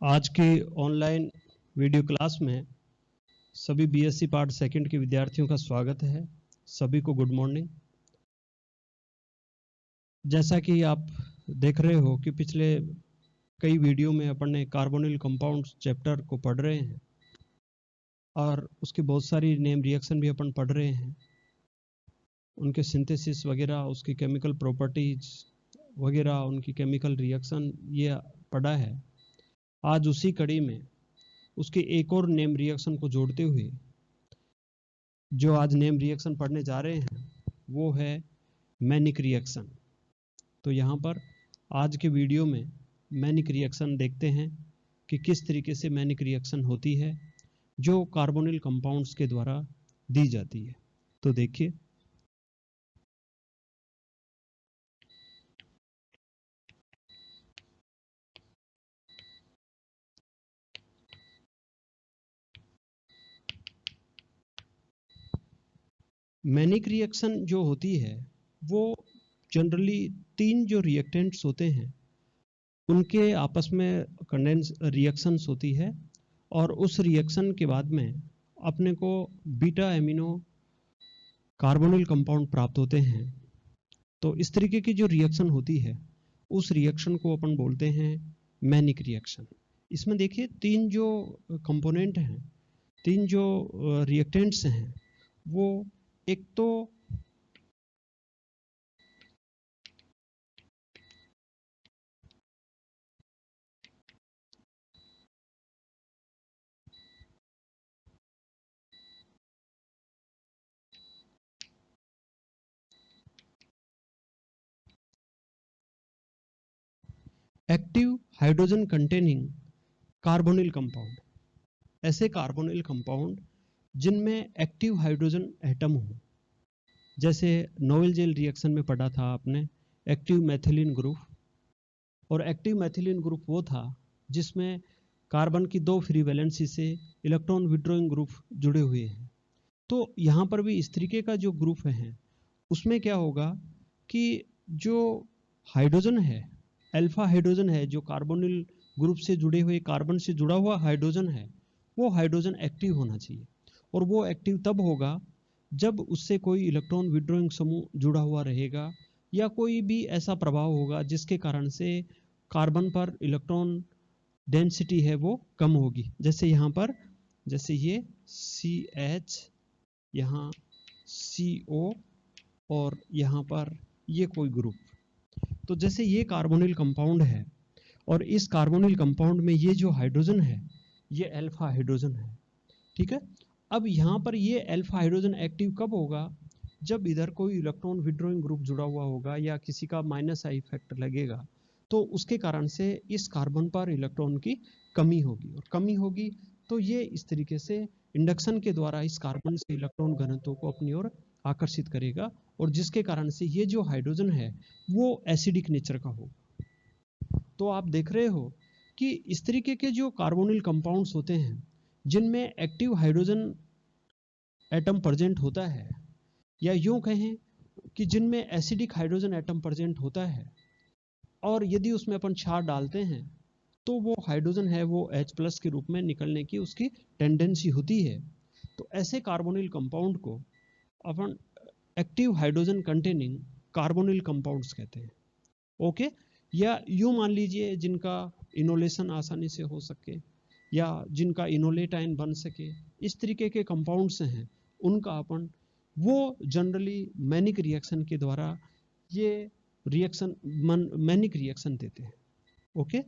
आज की online video class में सभी बीएससी पार्ट सेकंड के विद्यार्थियों का स्वागत है। सभी को गुड मॉर्निंग। जैसा कि आप देख रहे हो कि पिछले कई वीडियो में अपन ने कार्बोनिल कंपाउंड्स चैप्टर को पढ़ रहे हैं और उसकी बहुत सारी नेम रिएक्शन भी अपन पढ़ रहे हैं, उनके सिंथेसिस वगैरह, उसकी केमिकल प्रॉपर्टीज वगैरह, उनकी केमिकल रिएक्शन ये पढ़ा है। आज उसी कड़ी में उसके एक और नेम रिएक्शन को जोड़ते हुए जो आज नेम रिएक्शन पढ़ने जा रहे हैं वो है मैनिक रिएक्शन। तो यहाँ पर आज के वीडियो में मैनिक रिएक्शन देखते हैं कि किस तरीके से मैनिक रिएक्शन होती है जो कार्बोनिल कंपाउंड्स के द्वारा दी जाती है। तो देखिए, मैनिक रिएक्शन जो होती है वो जनरली तीन जो रिएक्टेंट्स होते हैं उनके आपस में कंडेंस रिएक्शंस होती है और उस रिएक्शन के बाद में अपने को बीटा एमिनो कार्बोनिल कंपाउंड प्राप्त होते हैं। तो इस तरीके की जो रिएक्शन होती है उस रिएक्शन को अपन बोलते हैं मैनिक रिएक्शन। इसमें देखिए तीन जो कंपोनेंट हैं, तीन जो रिएक्टेंट्स हैं, वो एक तो active hydrogen containing carbonyl compound, ऐसे कार्बोनिल कंपाउंड जिनमें एक्टिव हाइड्रोजन एटम हो। जैसे नोवेल जेल रिएक्शन में पढ़ा था आपने एक्टिव मैथिलीन ग्रुप, और एक्टिव मैथिलीन ग्रुप वो था जिसमें कार्बन की दो फ्री वैलेंसी से इलेक्ट्रॉन विड्रॉइंग ग्रुप जुड़े हुए हैं। तो यहाँ पर भी इस तरीके का जो ग्रुप है उसमें क्या होगा कि जो हाइड्रोजन है, अल्फा हाइड्रोजन है, जो कार्बोनिल ग्रुप से जुड़े हुए कार्बन से जुड़ा हुआ हाइड्रोजन है, वो हाइड्रोजन एक्टिव होना चाहिए। और वो एक्टिव तब होगा जब उससे कोई इलेक्ट्रॉन विड्रॉइंग समूह जुड़ा हुआ रहेगा या कोई भी ऐसा प्रभाव होगा जिसके कारण से कार्बन पर इलेक्ट्रॉन डेंसिटी है वो कम होगी। जैसे यहाँ पर, जैसे ये CH, यहाँ CO और यहाँ पर ये कोई ग्रुप। तो जैसे ये कार्बोनिल कंपाउंड है और इस कार्बोनिल कंपाउंड में ये जो हाइड्रोजन है ये अल्फा हाइड्रोजन है, ठीक है। अब यहाँ पर ये अल्फा हाइड्रोजन एक्टिव कब होगा? जब इधर कोई इलेक्ट्रॉन विड्रॉइंग ग्रुप जुड़ा हुआ होगा या किसी का माइनस आई इफेक्ट लगेगा, तो उसके कारण से इस कार्बन पर इलेक्ट्रॉन की कमी होगी, और कमी होगी तो ये इस तरीके से इंडक्शन के द्वारा इस कार्बन से इलेक्ट्रॉन घनत्व को अपनी ओर आकर्षित करेगा, और जिसके कारण से ये जो हाइड्रोजन है वो एसिडिक नेचर का होगा। तो आप देख रहे हो कि इस तरीके के जो कार्बोनिल कंपाउंड्स होते हैं जिनमें एक्टिव हाइड्रोजन एटम प्रेजेंट होता है, या यूं कहें कि जिनमें एसिडिक हाइड्रोजन एटम प्रेजेंट होता है, और यदि उसमें अपन क्षार डालते हैं तो वो हाइड्रोजन है वो H+ के रूप में निकलने की उसकी टेंडेंसी होती है। तो ऐसे कार्बोनिल कंपाउंड को अपन active hydrogen containing carbonyl compounds कहते हैं। ओके, या यूं मान लीजिए जिनका इनोलेशन आसानी से हो सके या जिनका इनोलेट आयन बन सके, इस तरीके के कंपाउंड्स हैं उनका अपन वो जनरली मैनिक रिएक्शन के द्वारा ये रिएक्शन मैनिक रिएक्शन देते हैं। ओके,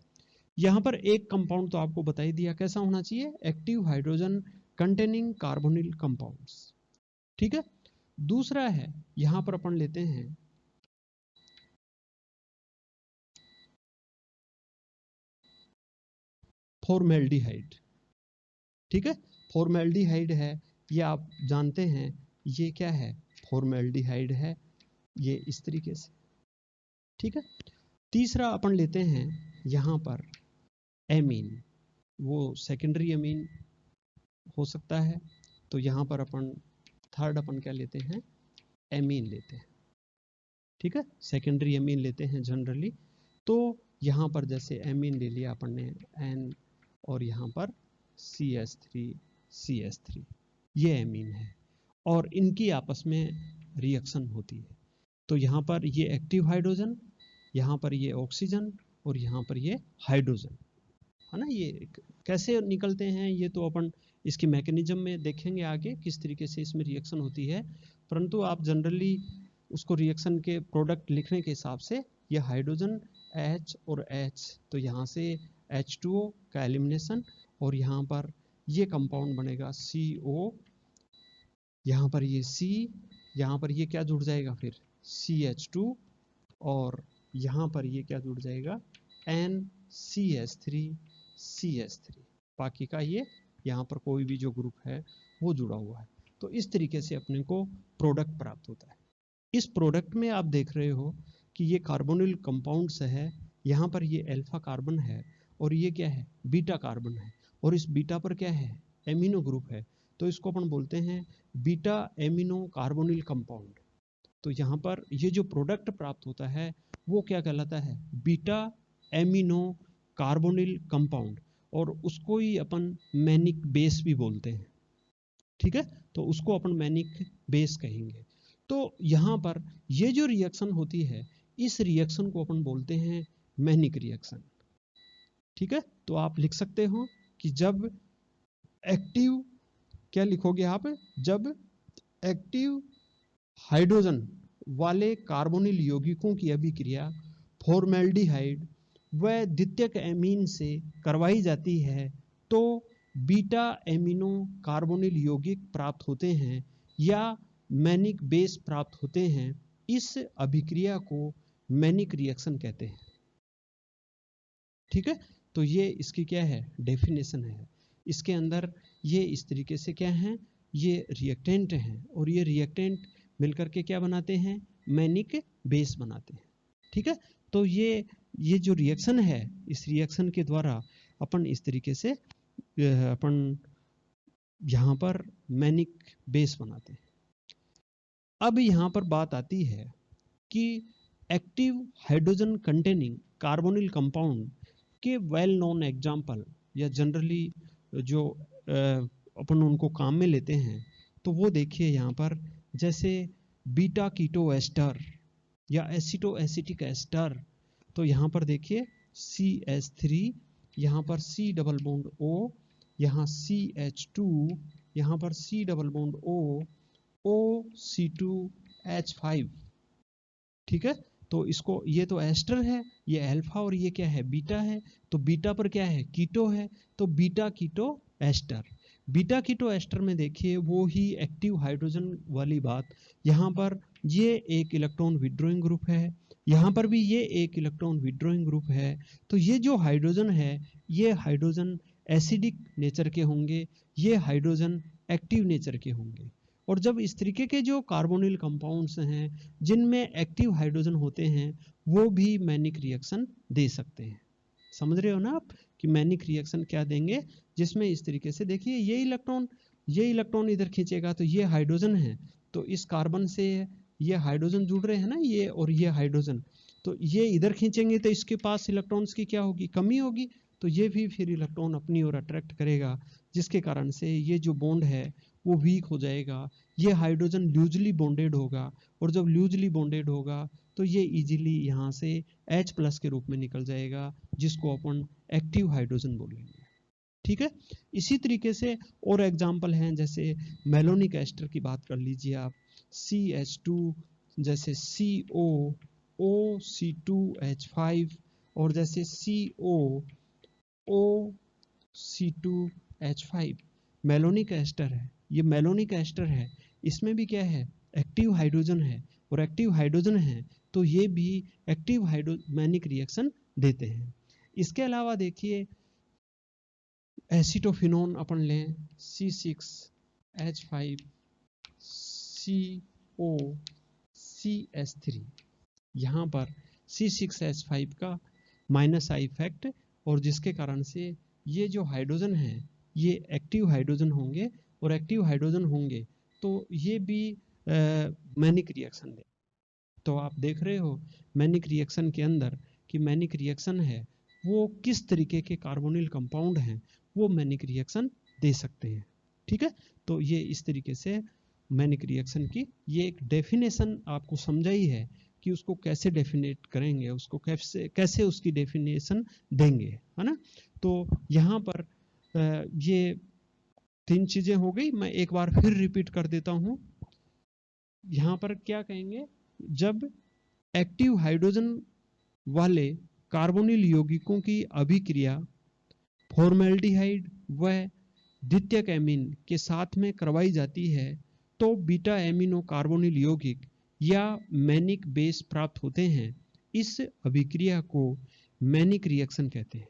यहाँ पर एक कंपाउंड तो आपको बता ही दिया कैसा होना चाहिए, active hydrogen containing carbonyl compounds, ठीक है। दूसरा है, यहाँ पर अपन लेते हैं फॉर्मेल्डिहाइड, ठीक है। फॉर्मेल्डिहाइड है, ये आप जानते हैं ये क्या है, फॉर्मेल्डिहाइड है ये इस तरीके से, ठीक है। तीसरा अपन लेते हैं यहाँ पर एमीन, वो सेकेंडरी एमीन हो सकता है। तो यहाँ पर अपन थर्ड अपन क्या लेते हैं, एमीन लेते हैं, ठीक है। सेकेंडरी एमीन लेते हैं जनरली। तो यहाँ पर जैसे एमीन ले लिया अपन ने, और यहाँ पर CH3 ये एमीन है और इनकी आपस में रिएक्शन होती है। तो यहाँ पर ये एक्टिव हाइड्रोजन, यहाँ पर ये ऑक्सीजन और यहाँ पर ये हाइड्रोजन, है ना। ये कैसे निकलते हैं ये तो अपन इसकी मैकेनिज्म में देखेंगे आगे किस तरीके से इसमें रिएक्शन होती है, परंतु आप जनरली उसको रिएक्शन के प्रोडक्ट लिखने के हिसाब से ये हाइड्रोजन H और H, तो यहाँ से H2O का एलिमिनेशन और यहाँ पर ये कंपाउंड बनेगा CO, यहाँ पर ये C, यहाँ पर ये क्या जुड़ जाएगा फिर CH2 और यहाँ पर ये क्या जुड़ जाएगा NCH3 बाकी का ये यहाँ पर कोई भी जो ग्रुप है वो जुड़ा हुआ है। तो इस तरीके से अपने को प्रोडक्ट प्राप्त होता है। इस प्रोडक्ट में आप देख रहे हो कि ये कार्बोनिल कंपाउंड्स है, यहाँ पर ये अल्फा कार्बन है और ये क्या है बीटा कार्बन है और इस बीटा पर क्या है एमिनो ग्रुप है, तो इसको अपन बोलते हैं बीटा एमिनो कार्बोनिल कंपाउंड। तो यहाँ पर ये जो प्रोडक्ट प्राप्त होता है वो क्या कहलाता है बीटा एमिनो कार्बोनिल कंपाउंड, और उसको ही अपन मैनिक बेस भी बोलते हैं, ठीक है। तो उसको अपन मैनिक बेस कहेंगे। तो यहाँ पर ये जो रिएक्शन होती है इस रिएक्शन को अपन बोलते हैं मैनिक रिएक्शन, ठीक है। तो आप लिख सकते हो कि जब एक्टिव, क्या लिखोगे आप, जब एक्टिव हाइड्रोजन वाले कार्बोनिल यौगिकों की अभिक्रिया फॉर्मेल्डिहाइड व द्वितीयक एमीन से करवाई जाती है तो बीटा एमिनो कार्बोनिल यौगिक प्राप्त होते हैं या मैनिक बेस प्राप्त होते हैं। इस अभिक्रिया को मैनिक रिएक्शन कहते हैं, ठीक है। तो ये इसकी क्या है डेफिनेशन है। इसके अंदर ये इस तरीके से क्या है, ये रिएक्टेंट हैं और ये रिएक्टेंट मिलकर के क्या बनाते हैं मैनिक बेस बनाते हैं, ठीक है। तो ये जो रिएक्शन है इस रिएक्शन के द्वारा अपन इस तरीके से अपन यहाँ पर मैनिक बेस बनाते हैं। अब यहाँ पर बात आती है कि active hydrogen containing carbonyl compound के वेल नोन एग्जाम्पल या जनरली जो अपन उनको काम में लेते हैं, तो वो देखिए यहाँ पर जैसे बीटा कीटो एस्टर या एसिटो एसिटिक एस्टर। तो यहाँ पर देखिए CH3, यहाँ पर C डबल बॉन्ड O, यहाँ CH2, यहाँ पर C double bond O, OC2H5, ठीक है। तो इसको ये तो एस्टर है, ये अल्फा और ये क्या है बीटा है, तो बीटा पर क्या है कीटो है, तो beta keto ester. Beta keto ester में देखिए वो ही एक्टिव हाइड्रोजन वाली बात, यहाँ पर ये एक इलेक्ट्रॉन विड्रॉइंग ग्रुप है, यहाँ पर भी ये एक इलेक्ट्रॉन विड्रॉइंग ग्रुप है। तो ये जो हाइड्रोजन है ये हाइड्रोजन एसिडिक नेचर के होंगे, ये हाइड्रोजन एक्टिव नेचर के होंगे। और जब इस तरीके के जो कार्बोनिल कंपाउंड्स हैं जिनमें एक्टिव हाइड्रोजन होते हैं वो भी मैनिक रिएक्शन दे सकते हैं। समझ रहे हो ना आप कि मैनिक रिएक्शन क्या देंगे, जिसमें इस तरीके से देखिए ये इलेक्ट्रॉन इधर खींचेगा तो ये हाइड्रोजन है, तो इस कार्बन से ये हाइड्रोजन जुड़ रहे हैं ना, ये और ये हाइड्रोजन, तो ये इधर खींचेंगे तो इसके पास इलेक्ट्रॉन्स की क्या होगी कमी होगी, तो ये भी फिर इलेक्ट्रॉन अपनी ओर अट्रैक्ट करेगा, जिसके कारण से ये जो बॉन्ड है वो वीक हो जाएगा, ये हाइड्रोजन लूजली बॉन्डेड होगा, और जब लूजली बॉन्डेड होगा तो ये इजीली यहाँ से H+ के रूप में निकल जाएगा, जिसको अपन एक्टिव हाइड्रोजन बोलेंगे, ठीक है। इसी तरीके से और एग्जाम्पल हैं, जैसे मेलोनिक एस्टर की बात कर लीजिए आप, CH2, जैसे CO, OC2H5 और जैसे CO, OC2H5 मेलोनिक एस्टर है। ये मेलोनिक एस्टर है, इसमें भी क्या है एक्टिव हाइड्रोजन है, और एक्टिव हाइड्रोजन है तो ये भी एक्टिव हाइड्रोमैनिक रिएक्शन देते हैं। इसके अलावा देखिए एसिटोफिनोन अपन लें, C6H5COCH3, यहाँ पर C6H5 का -I इफेक्ट, और जिसके कारण से ये जो हाइड्रोजन है ये एक्टिव हाइड्रोजन होंगे, और एक्टिव हाइड्रोजन होंगे तो ये भी मैनिक रिएक्शन दे। तो आप देख रहे हो मैनिक रिएक्शन के अंदर कि मैनिक रिएक्शन है वो किस तरीके के कार्बोनिल कंपाउंड हैं वो मैनिक रिएक्शन दे सकते हैं। ठीक है, तो ये इस तरीके से मैनिक रिएक्शन की ये एक डेफिनेशन आपको समझाई है कि उसको कैसे डेफिनेट करेंगे, उसको कैसे कैसे उसकी डेफिनेशन देंगे, है ना। तो यहाँ पर ये 3 चीजें हो गई। मैं एक बार फिर रिपीट कर देता हूं। यहाँ पर क्या कहेंगे, जब एक्टिव हाइड्रोजन वाले कार्बोनिल यौगिकों की अभिक्रिया फॉर्मेल्डिहाइड व द्वितीयक एमीन के साथ में करवाई जाती है तो बीटा एमिनो कार्बोनिल यौगिक या मैनिक बेस प्राप्त होते हैं। इस अभिक्रिया को मैनिक रिएक्शन कहते हैं।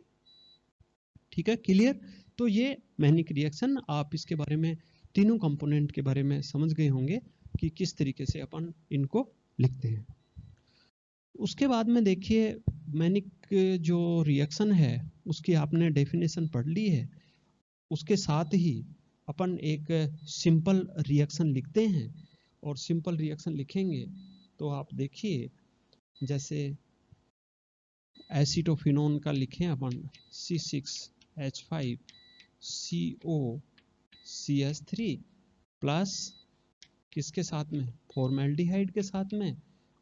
ठीक है, क्लियर। तो ये मैनिक रिएक्शन, आप इसके बारे में तीनों कंपोनेंट के बारे में समझ गए होंगे कि किस तरीके से अपन इनको लिखते हैं। उसके बाद में देखिए, मैनिक जो रिएक्शन है उसकी आपने डेफिनेशन पढ़ ली है, उसके साथ ही अपन एक सिंपल रिएक्शन लिखते हैं। और सिंपल रिएक्शन लिखेंगे तो आप देखिए, जैसे एसिटोफिनोन का लिखें अपन C6H5COCH3 प्लस किसके साथ में, फॉर्मेल्डिहाइड के साथ में,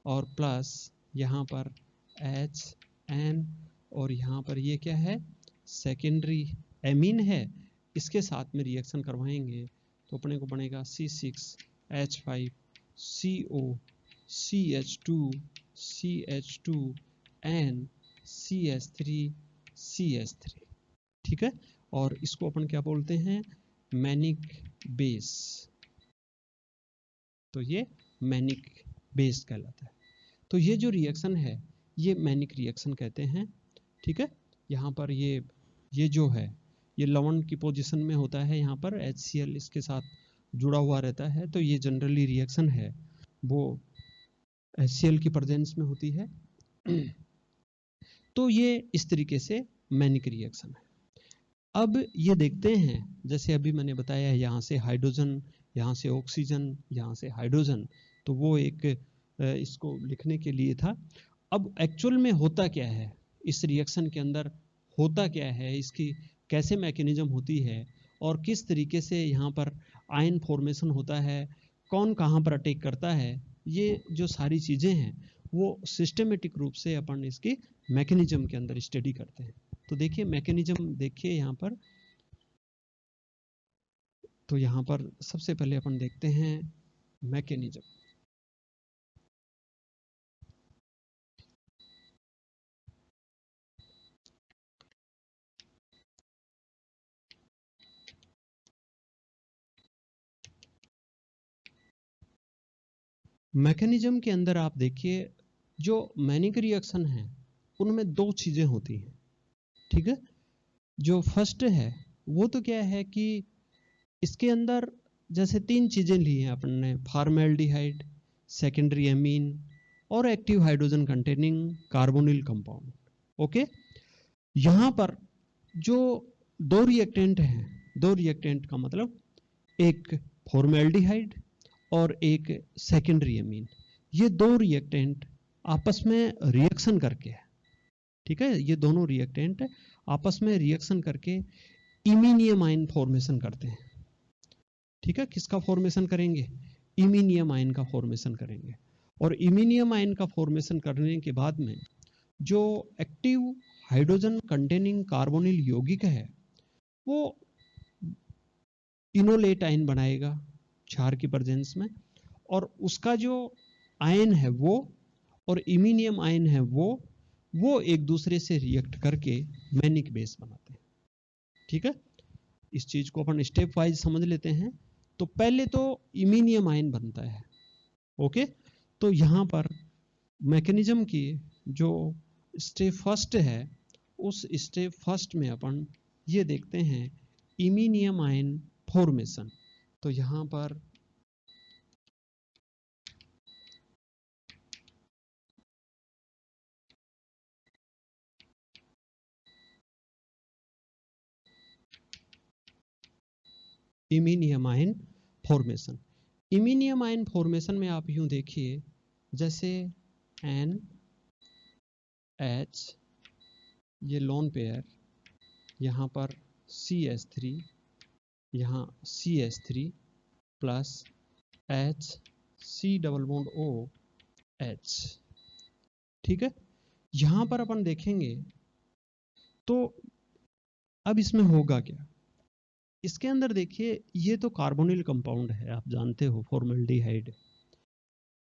और प्लस यहाँ पर HN, और यहाँ पर ये क्या है, सेकेंडरी एमीन है, इसके साथ में रिएक्शन करवाएंगे तो अपने को बनेगा C6H5COCH2CH2NCH3CH3। ठीक है, और इसको अपन क्या बोलते हैं, मैनिक बेस। तो ये मैनिक बेस कहलाता है। तो ये जो रिएक्शन है ये मैनिक रिएक्शन कहते हैं। ठीक है, यहाँ पर ये जो है ये लवण की पोजीशन में होता है, यहाँ पर HCl इसके साथ जुड़ा हुआ रहता है, तो ये जनरली रिएक्शन है वो HCl की प्रेजेंस में होती है। तो ये इस तरीके से मैनिक रिएक्शन है। अब ये देखते हैं, जैसे अभी मैंने बताया है, यहाँ से हाइड्रोजन, यहाँ से ऑक्सीजन, यहाँ से हाइड्रोजन, तो वो एक इसको लिखने के लिए था। अब एक्चुअल में होता क्या है इस रिएक्शन के अंदर, होता क्या है, इसकी कैसे मैकेनिज्म होती है, और किस तरीके से यहाँ पर आयन फॉर्मेशन होता है, कौन कहाँ पर अटैक करता है, ये जो सारी चीज़ें हैं वो सिस्टमेटिक रूप से अपन इसकी मैकेनिज्म के अंदर स्टडी करते हैं। तो देखिए मैकेनिज्म, देखिए यहाँ पर, तो यहाँ पर सबसे पहले अपन देखते हैं मैकेनिज्म। मैकेनिज्म के अंदर आप देखिए, जो मैनिक रिएक्शन है उनमें 2 चीजें होती हैं। ठीक है, जो फर्स्ट है वो तो क्या है कि इसके अंदर जैसे 3 चीजें ली हैं अपन ने, फॉर्मेल्डिहाइड, सेकेंडरी एमीन और active hydrogen containing carbonyl compound. Okay, यहाँ पर जो 2 रिएक्टेंट हैं, 2 रिएक्टेंट का मतलब एक फॉर्मेल्डिहाइड और एक सेकेंडरी एमीन, ये 2 रिएक्टेंट आपस में रिएक्शन करके, ठीक है, ये दोनों रिएक्टेंट आपस में रिएक्शन करके इमीनियम आयन फॉर्मेशन करते हैं। ठीक है, किसका फॉर्मेशन करेंगे, इमीनियम आयन का फॉर्मेशन करेंगे। और इमीनियम आयन का फॉर्मेशन करने के बाद में जो एक्टिव हाइड्रोजन कंटेनिंग कार्बोनिल यौगिक है वो इनोलेट आयन बनाएगा क्षार की प्रेजेंस में, और उसका जो आयन है वो और इमीनियम आयन है वो एक दूसरे से रिएक्ट करके मैनिक बेस बनाते हैं। ठीक है, इस चीज को अपन स्टेप वाइज समझ लेते हैं। तो पहले तो इमीनियम आयन बनता है। ओके, तो यहां पर मैकेनिज्म की जो स्टेप फर्स्ट है, उस स्टेप फर्स्ट में अपन ये देखते हैं इमीनियम आयन फॉर्मेशन। तो यहां पर iminium ion formation, iminium ion formation में आप यूं देखिए, जैसे NH, ये लोन पेयर, यहाँ पर CH3, यहाँ CH3 plus H C double bond OH। ठीक है, यहां पर अपन देखेंगे तो अब इसमें होगा क्या। इसके अंदर देखिए, ये तो कार्बोनिल कंपाउंड है, आप जानते हो फॉर्मल्डिहाइड,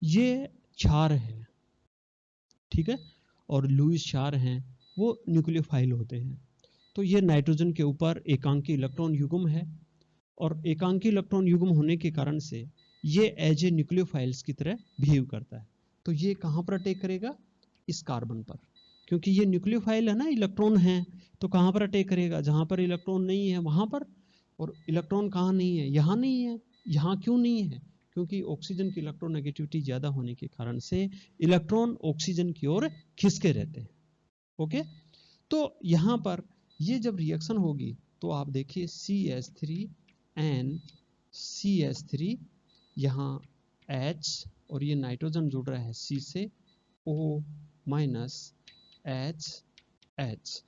ये क्षार है, ठीक है, और लुईस क्षार हैं, वो न्यूक्लियोफाइल होते हैं। तो ये नाइट्रोजन के ऊपर एकांकी इलेक्ट्रॉन युग्म है, और एकांकी इलेक्ट्रॉन युग्म होने के कारण से ये एज ए न्यूक्लियोफाइल्स की तरह बिहेव करता है। तो ये कहाँ पर अटैक करेगा, इस कार्बन पर, क्योंकि ये न्यूक्लियोफाइल है ना, इलेक्ट्रॉन है, तो कहाँ पर अटैक करेगा, जहाँ पर इलेक्ट्रॉन नहीं है वहाँ पर। और इलेक्ट्रॉन कहाँ नहीं है, यहाँ नहीं है। यहाँ क्यों नहीं है, क्योंकि ऑक्सीजन की इलेक्ट्रोनेगेटिविटी ज़्यादा होने के कारण से इलेक्ट्रॉन ऑक्सीजन की ओर खिसके रहते हैं। ओके, तो यहाँ पर ये जब रिएक्शन होगी तो आप देखिए CH3 CH3, यहाँ H और ये नाइट्रोजन जुड़ रहा है C से, O माइनस H।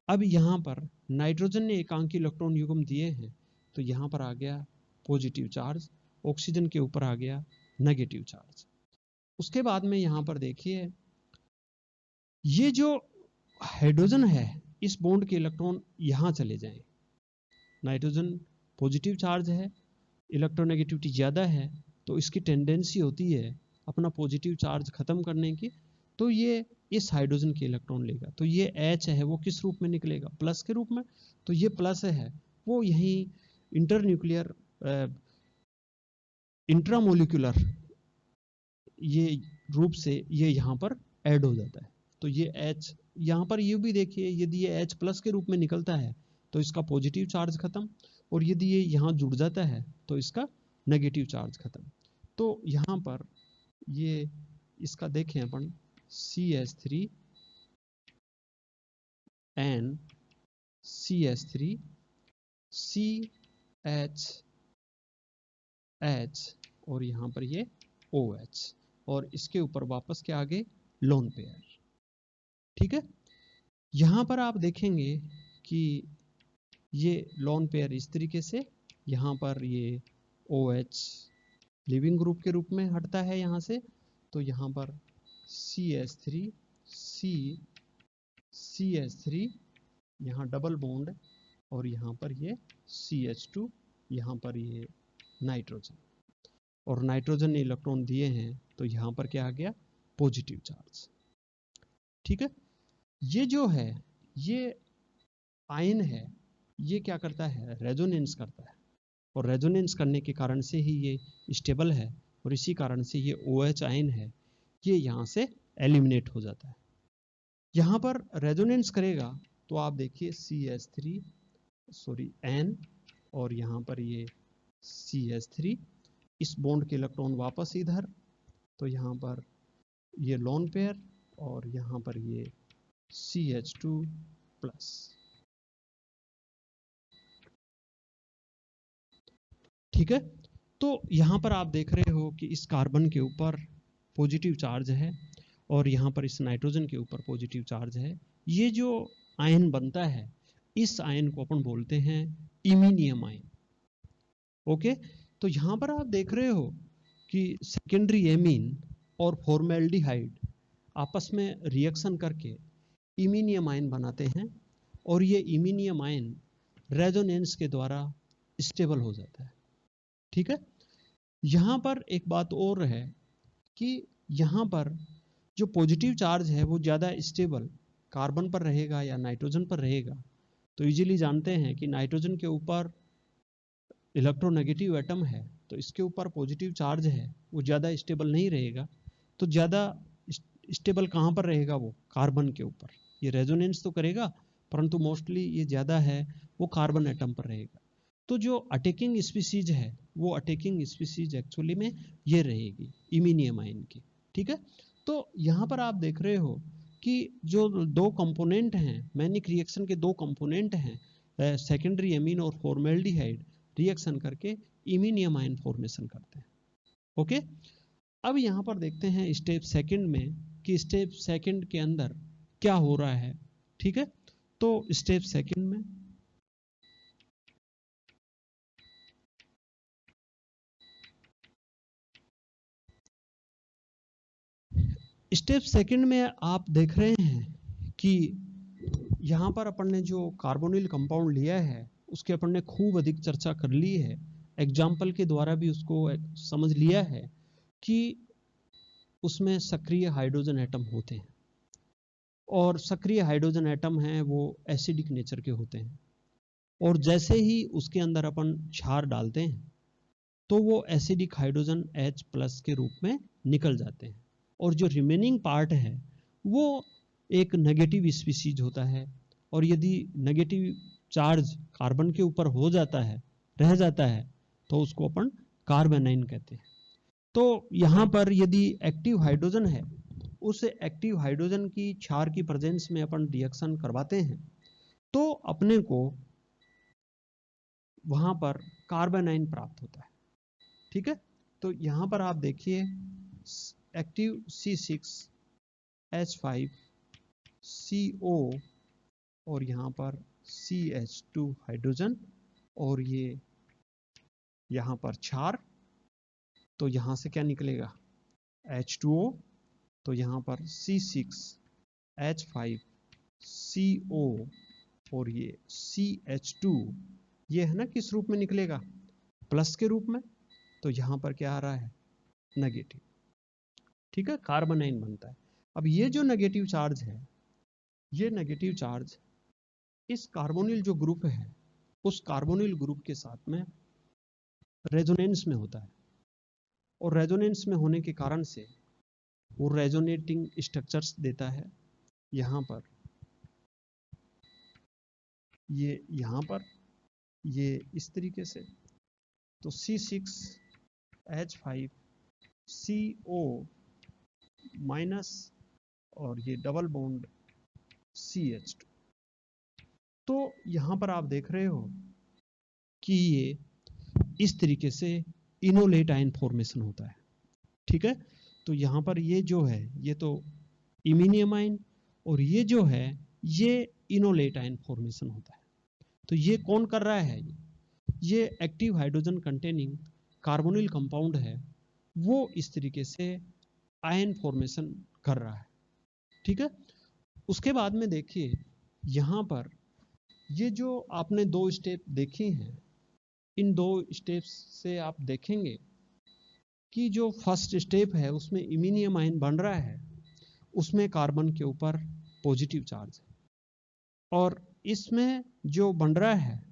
अब यहाँ पर नाइट्रोजन ने एकांकी इलेक्ट्रॉन युग्म दिए हैं, तो यहाँ पर आ गया पॉजिटिव चार्ज, ऑक्सीजन के ऊपर आ गया नेगेटिव चार्ज। उसके बाद में यहाँ पर देखिए, ये जो हाइड्रोजन है, इस बॉन्ड के इलेक्ट्रॉन यहाँ चले जाएं। नाइट्रोजन पॉजिटिव चार्ज है, इलेक्ट्रोनेगेटिविटी ज़्यादा है, तो इसकी टेंडेंसी होती है अपना पॉजिटिव चार्ज खत्म करने की, तो ये इस हाइड्रोजन के इलेक्ट्रॉन लेगा। तो ये H है वो किस रूप में निकलेगा, प्लस के रूप में। तो ये प्लस है वो यहीं इंटरन्यूक्लियर इंट्रामोलिकुलर ये रूप से ये यहाँ पर ऐड हो जाता है। तो ये H यहाँ पर ये भी देखिए, यदि ये H प्लस के रूप में निकलता है तो इसका पॉजिटिव चार्ज खत्म, और यदि ये यहाँ जुड़ जाता है तो इसका नेगेटिव चार्ज खत्म। तो यहाँ पर ये इसका देखें अपन CH3 N CH3 CH H और यहाँ पर ये OH, और इसके ऊपर वापस के आगे लोन पेयर। ठीक है, यहाँ पर आप देखेंगे कि ये लोन पेयर इस तरीके से, यहाँ पर ये OH लिविंग ग्रुप के रूप में हटता है यहाँ से, तो यहाँ पर CH3 CH3 यहाँ डबल बॉन्ड, और यहाँ पर ये CH2, यहाँ पर ये नाइट्रोजन, और नाइट्रोजन ने इलेक्ट्रॉन दिए हैं तो यहाँ पर क्या आ गया, पॉजिटिव चार्ज। ठीक है, ये जो है ये आयन है, ये क्या करता है, रेजोनेंस करता है, और रेजोनेंस करने के कारण से ही ये स्टेबल है, और इसी कारण से ये OH आयन है, ये यहाँ से एलिमिनेट हो जाता है। यहाँ पर रेजोनेंस करेगा तो आप देखिए N, और यहाँ पर ये CH3, इस बॉन्ड के इलेक्ट्रॉन वापस इधर, तो यहाँ पर ये लोन पेयर, और यहाँ पर ये CH2 प्लस। ठीक है, तो यहाँ पर आप देख रहे हो कि इस कार्बन के ऊपर पॉजिटिव चार्ज है, और यहाँ पर इस नाइट्रोजन के ऊपर पॉजिटिव चार्ज है। ये जो आयन बनता है, इस आयन को अपन बोलते हैं इमीनियम आयन। ओके, तो यहाँ पर आप देख रहे हो कि सेकेंडरी एमीन और फॉर्मेल्डिहाइड आपस में रिएक्शन करके इमीनियम आयन बनाते हैं, और ये इमीनियम आयन रेजोनेंस के द्वारा स्टेबल हो जाता है। ठीक है, यहाँ पर एक बात और है कि यहाँ पर जो पॉजिटिव चार्ज है वो ज़्यादा स्टेबल कार्बन पर रहेगा या नाइट्रोजन पर रहेगा। तो इजीली जानते हैं कि नाइट्रोजन के ऊपर इलेक्ट्रोनेगेटिव एटम है, तो इसके ऊपर पॉजिटिव चार्ज है, वो ज़्यादा स्टेबल नहीं रहेगा। तो ज़्यादा स्टेबल कहाँ पर रहेगा, वो कार्बन के ऊपर। ये रेजोनेंस तो करेगा, परंतु मोस्टली ये ज़्यादा है वो कार्बन एटम पर रहेगा। तो जो अटैकिंग स्पीसीज है, वो अटैकिंग स्पीसीज एक्चुअली में ये रहेगी इमीनियम आयन की। ठीक है, तो यहाँ पर आप देख रहे हो कि जो दो कंपोनेंट हैं, मैनिक रिएक्शन के दो कंपोनेंट हैं, सेकेंडरी एमीन और फॉर्मेल्डिहाइड, रिएक्शन करके इमीनियम आयन फॉर्मेशन करते हैं। ओके, अब यहाँ पर देखते हैं स्टेप सेकंड में कि स्टेप सेकंड के अंदर क्या हो रहा है। ठीक है, तो स्टेप सेकंड में आप देख रहे हैं कि यहाँ पर अपन ने जो कार्बोनिल कंपाउंड लिया है उसके अपन ने खूब अधिक चर्चा कर ली है, एग्जाम्पल के द्वारा भी उसको समझ लिया है कि उसमें सक्रिय हाइड्रोजन एटम होते हैं और सक्रिय हाइड्रोजन एटम हैं वो एसिडिक नेचर के होते हैं, और जैसे ही उसके अंदर अपन क्षार डालते हैं तो वो एसिडिक हाइड्रोजन H+ के रूप में निकल जाते हैं, और जो रिमेनिंग पार्ट है वो एक नेगेटिव स्पीशीज होता है, और यदि नेगेटिव चार्ज कार्बन के ऊपर हो जाता है, रह जाता है, तो उसको अपन कार्बेनाइन कहते हैं। तो यहाँ पर यदि एक्टिव हाइड्रोजन है, उस एक्टिव हाइड्रोजन की क्षार की प्रेजेंस में अपन रिएक्शन करवाते हैं तो अपने को वहां पर कार्बेनाइन प्राप्त होता है। ठीक है, तो यहां पर आप देखिए एक्टिव C6H5CO और यहां पर CH2 हाइड्रोजन, और ये यहां पर क्षार, तो यहां से क्या निकलेगा H2O, तो यहां पर C6H5CO और ये CH2, ये है ना किस रूप में निकलेगा, प्लस के रूप में, तो यहां पर क्या आ रहा है नेगेटिव। ठीक है, कार्बोनाइन बनता है। अब ये जो नेगेटिव चार्ज है, ये नेगेटिव चार्ज इस कार्बोनिल जो ग्रुप है उस कार्बोनिल ग्रुप के साथ में रेजोनेंस में होता है, और रेजोनेंस में होने के कारण से वो रेजोनेटिंग स्ट्रक्चर्स देता है। यहाँ पर ये, यहाँ पर ये इस तरीके से, तो C6H5CO माइनस और ये डबल बॉन्ड CH2। तो यहाँ पर आप देख रहे हो कि ये इस तरीके से इनोलेट आयन फॉर्मेशन होता है। ठीक है, तो यहाँ पर ये जो है ये तो इमिनियम आयन, और ये जो है ये इनोलेट आयन फॉर्मेशन होता है। तो ये कौन कर रहा है, ये active hydrogen containing carbonyl compound है, वो इस तरीके से आयन फॉर्मेशन कर रहा है। ठीक है, उसके बाद में देखिए यहाँ पर ये जो आपने दो स्टेप देखे हैं, इन दो स्टेप्स से आप देखेंगे कि जो फर्स्ट स्टेप है उसमें इमिनियम आयन बन रहा है, उसमें कार्बन के ऊपर पॉजिटिव चार्ज है, और इसमें जो बन रहा है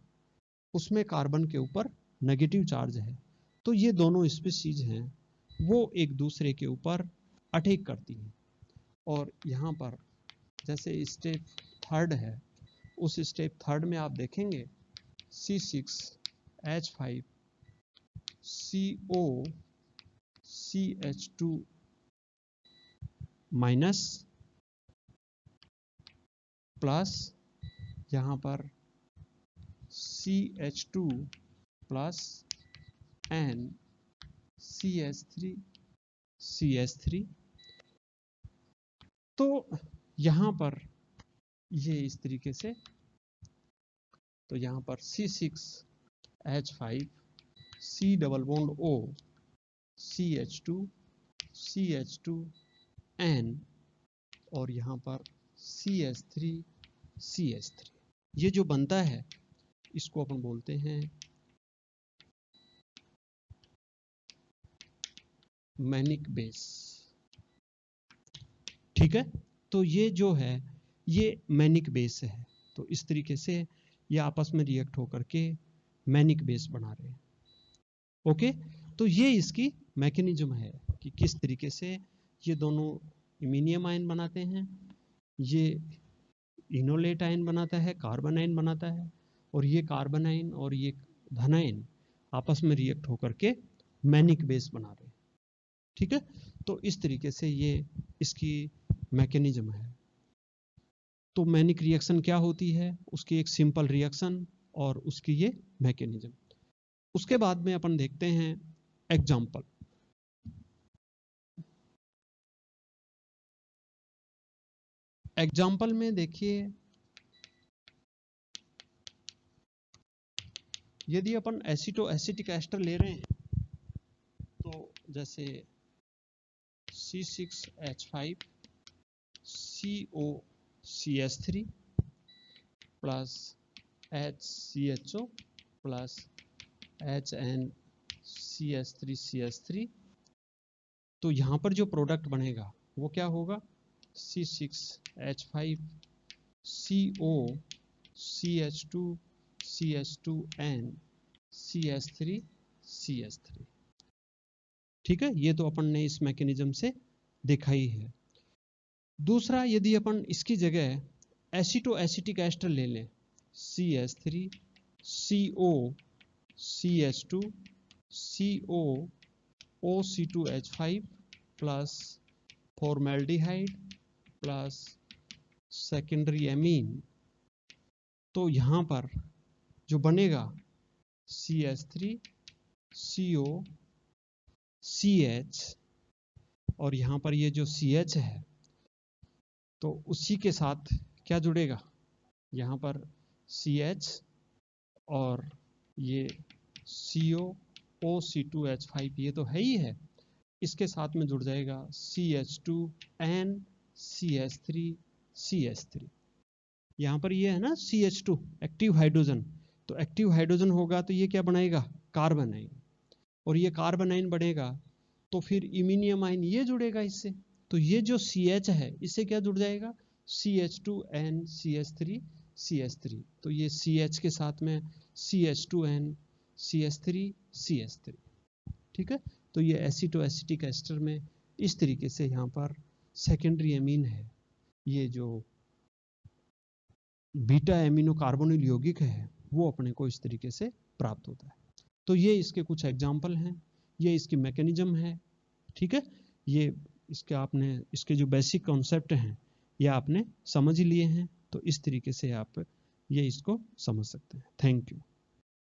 उसमें कार्बन के ऊपर नेगेटिव चार्ज है। तो ये दोनों स्पीशीज हैं वो एक दूसरे के ऊपर अटैक करती हैं, और यहाँ पर जैसे स्टेप थर्ड है, उस स्टेप थर्ड में आप देखेंगे C6H5CO CH2 माइनस प्लस यहाँ पर CH2 प्लस एन CH3 तो यहाँ पर ये इस तरीके से, तो यहाँ पर C6H5 C double bond O CH2 N और यहाँ पर CH3 ये जो बनता है इसको अपन बोलते हैं मैनिक बेस। ठीक है, तो ये जो है ये मैनिक बेस है, तो इस तरीके से ये आपस में रिएक्ट होकर के मैनिक बेस बना रहे हैं। ओके, तो ये इसकी मैकेनिज्म है कि किस तरीके से ये दोनों इमिनियम आयन बनाते हैं, ये इनोलेट आयन बनाता है, कार्बन आयन बनाता है, और ये कार्बन आयन और ये धन आयन आपस में रिएक्ट होकर के मैनिक बेस बना रहे हैं। ठीक है, तो इस तरीके से ये इसकी मैकेनिज्म है। तो मैनिक रिएक्शन क्या होती है, उसकी एक सिंपल रिएक्शन और उसकी ये मैकेनिज्म। उसके बाद में अपन देखते हैं एग्जाम्पल। एग्जाम्पल में देखिए यदि अपन एसिटो एसिटिक एस्टर ले रहे हैं तो जैसे C6H5 COCH3 plus HCHO plus HNCH3CH3, तो यहाँ पर जो प्रोडक्ट बनेगा वो क्या होगा, C6H5 COCH2 CH2N CH3CH3। ठीक है, ये तो अपन ने इस मैकेनिज्म से देखा ही है। दूसरा, यदि अपन इसकी जगह एसिटो एसिटिक एस्टर ले लें, CH3 CO CH2 CO OC2H5 plus formaldehyde plus secondary amine, तो यहाँ पर जो बनेगा CH3 CO CH, और यहाँ पर ये जो CH है तो उसी के साथ क्या जुड़ेगा, यहाँ पर CH और ये CO OC2H5 ये तो है ही है, इसके साथ में जुड़ जाएगा CH2N CH3CH3। यहाँ पर ये है ना CH2 एक्टिव हाइड्रोजन, तो एक्टिव हाइड्रोजन होगा तो ये क्या बनाएगा, कार्बन आइन, और ये कार्बन आइन बनेगा तो फिर इमिनियम आइन ये जुड़ेगा इससे, तो ये जो CH है इससे क्या जुड़ जाएगा, CH2N CH3CH3, तो ये CH के साथ में CH2N CH3CH3। ठीक है, तो ये एसिटो एसिटिक एस्टर में इस तरीके से यहाँ पर सेकेंडरी एमीन है, ये जो बीटा एमिनो कार्बोनिल यौगिक है वो अपने को इस तरीके से प्राप्त होता है। तो ये इसके कुछ एग्जाम्पल हैं, ये इसकी मैकेनिज्म है। ठीक है, ये इसके आपने इसके जो बेसिक कॉन्सेप्ट हैं ये आपने समझ ही लिए हैं, तो इस तरीके से आप ये इसको समझ सकते हैं। Thank you.